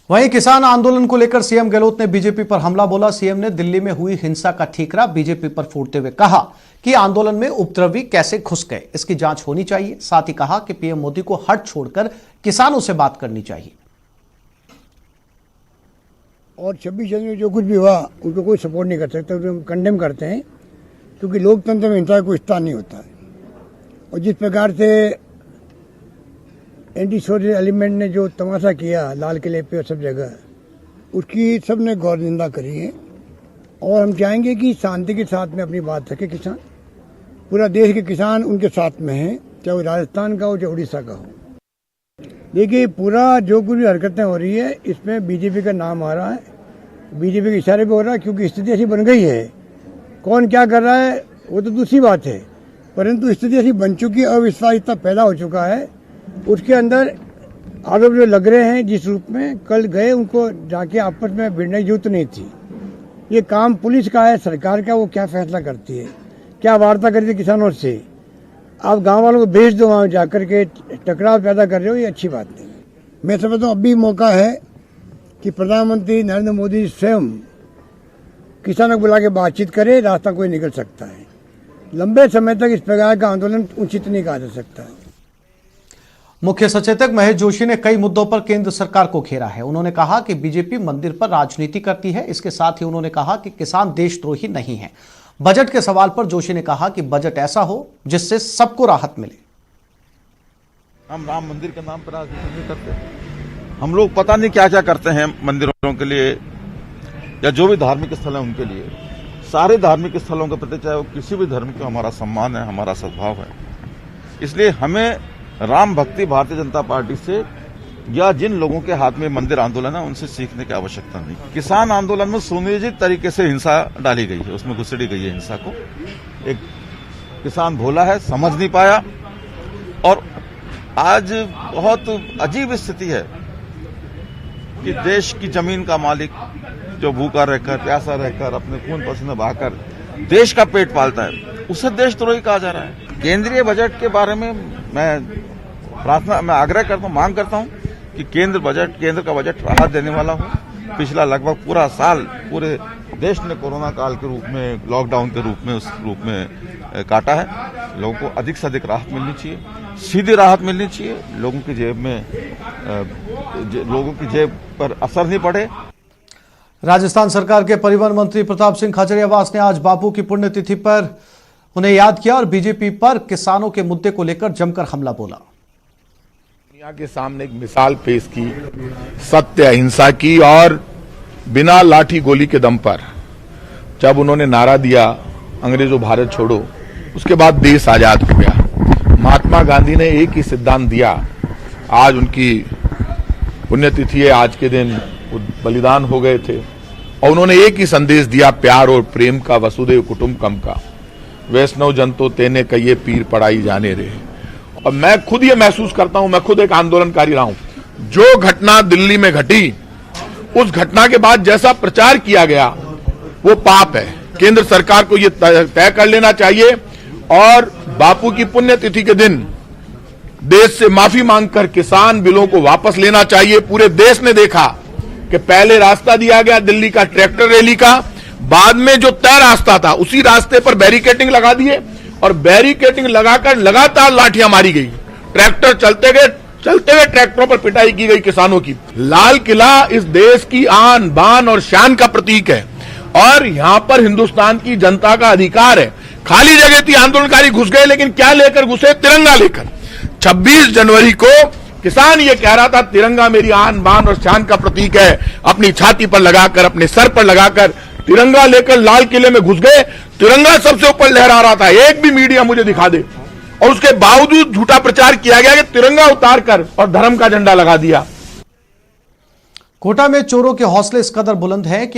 वहीं किसान आंदोलन को लेकर सीएम गहलोत ने बीजेपी पर हमला बोला। सीएम ने दिल्ली में हुई हिंसा का ठीकरा बीजेपी पर फोड़ते हुए कहा कि आंदोलन में उपद्रवी कैसे घुस गए, इसकी जांच होनी चाहिए। साथ ही कहा कि पीएम मोदी को हट छोड़कर किसानों से बात करनी चाहिए। और 26 जनवरी जो कुछ भी हुआ उनको कोई सपोर्ट नहीं कर सकता, उनको कंडेम करते हैं, क्योंकि लोकतंत्र में हिंसा का कोई स्थान नहीं होता है। और जिस प्रकार से एंटी सोशल एलिमेंट ने जो तमाशा किया लाल किले पे और सब जगह, उसकी सबने गौर निंदा करी है। और हम चाहेंगे कि शांति के साथ में अपनी बात रखे किसान। पूरा देश के किसान उनके साथ में हैं, चाहे वो राजस्थान का हो चाहे उड़ीसा का हो। देखिए, पूरा जो कुछ भी हरकतें हो रही है इसमें बीजेपी का नाम आ रहा है, बीजेपी के इशारे पे हो रहा है, क्योंकि स्थिति ऐसी बन गई है। कौन क्या कर रहा है वो तो दूसरी बात है, परंतु स्थिति ऐसी बन चुकी है, अविश्वास इतना पैदा हो चुका है। उसके अंदर आरोप जो लग रहे हैं जिस रूप में कल गए, उनको जाके आपस में भिड़ने की जरूरत नहीं थी। ये काम पुलिस का है, सरकार का, वो क्या फैसला करती है, क्या वार्ता करती है किसानों से। आप गांव वालों को भेज दो, वहां जाकर के टकराव पैदा कर रहे हो, ये अच्छी बात नहीं। मैं समझता हूँ अभी मौका है कि प्रधानमंत्री नरेंद्र मोदी स्वयं किसानों को बुला के बातचीत करे, रास्ता कोई निकल सकता है। लंबे समय तक इस प्रकार का आंदोलन उचित नहीं कहा जा सकता है। मुख्य सचेतक महेश जोशी ने कई मुद्दों पर केंद्र सरकार को घेरा है। उन्होंने कहा कि बीजेपी मंदिर पर राजनीति करती है। इसके साथ ही उन्होंने कहा कि किसान देशद्रोही नहीं है। बजट के सवाल पर जोशी ने कहा कि बजट ऐसा हो जिससे सबको राहत मिले। हम राम मंदिर के नाम पर राजनीति नहीं करते। हम लोग पता नहीं क्या क्या करते हैं मंदिरों के लिए या जो भी धार्मिक स्थल है उनके लिए। सारे धार्मिक स्थलों के प्रति, चाहे वो किसी भी धर्म का, हमारा सम्मान है, हमारा सद्भाव है। इसलिए हमें राम भक्ति भारतीय जनता पार्टी से या जिन लोगों के हाथ में मंदिर आंदोलन है उनसे सीखने की आवश्यकता नहीं। किसान आंदोलन में सुनियोजित तरीके से हिंसा डाली गई है, उसमें घुसेड़ी गई है हिंसा को। एक किसान भोला है, समझ नहीं पाया, और आज बहुत अजीब स्थिति है कि देश की जमीन का मालिक जो भूखा रहकर, प्यासा रहकर, अपने खून पसीना बहाकर देश का पेट पालता है, उसे देशद्रोही कहा जा रहा है। केंद्रीय बजट के बारे में मैं आग्रह करता हूं, मांग करता हूं कि केंद्र का बजट राहत देने वाला हो। पिछला लगभग पूरा साल पूरे देश ने कोरोना काल के रूप में, लॉकडाउन के रूप में, उस रूप में काटा है। लोगों को अधिक से अधिक राहत मिलनी चाहिए, सीधी राहत मिलनी चाहिए। लोगों की जेब पर असर नहीं पड़े। राजस्थान सरकार के परिवहन मंत्री प्रताप सिंह खाचरियावास ने आज बापू की पुण्यतिथि पर उन्हें याद किया और बीजेपी पर किसानों के मुद्दे को लेकर जमकर हमला बोला। दुनिया के सामने एक मिसाल पेश की सत्य अहिंसा की, और बिना लाठी गोली के दम पर जब उन्होंने नारा दिया अंग्रेजों भारत छोड़ो, उसके बाद देश आजाद हो गया। महात्मा गांधी ने एक ही सिद्धांत दिया। आज उनकी पुण्यतिथि है, आज के दिन बलिदान हो गए थे, और उन्होंने एक ही संदेश दिया, प्यार और प्रेम का, वसुधैव कुटुंबकम का। वैष्णव जन तो तेने कहिए पीर पढ़ाई जाने रहे। और मैं खुद ये महसूस करता हूं, मैं खुद एक आंदोलनकारी रहा हूं। जो घटना दिल्ली में घटी, उस घटना के बाद जैसा प्रचार किया गया वो पाप है। केंद्र सरकार को ये तय कर लेना चाहिए और बापू की पुण्यतिथि के दिन देश से माफी मांगकर किसान बिलों को वापस लेना चाहिए। पूरे देश ने देखा कि पहले रास्ता दिया गया दिल्ली का ट्रैक्टर रैली का, बाद में जो तय रास्ता था उसी रास्ते पर बैरिकेडिंग लगा दिए, और बैरिकेडिंग लगाकर लगातार लाठियां मारी गई। ट्रैक्टर चलते हुए ट्रैक्टरों पर पिटाई की गई किसानों की। लाल किला इस देश की आन बान और शान का प्रतीक है, और यहां पर हिंदुस्तान की जनता का अधिकार है। खाली जगह थी, आंदोलनकारी घुस गए, लेकिन क्या लेकर घुसे? तिरंगा लेकर। 26 जनवरी को किसान ये कह रहा था, तिरंगा मेरी आन बान और शान का प्रतीक है। अपनी छाती पर लगाकर, अपने सर पर लगाकर तिरंगा लेकर लाल किले में घुस गए। तिरंगा सबसे ऊपर लहरा रहा था। एक भी मीडिया मुझे दिखा दे, और उसके बावजूद झूठा प्रचार किया गया कि तिरंगा उतार कर और धर्म का झंडा लगा दिया। कोटा में चोरों के हौसले इस कदर बुलंद हैं कि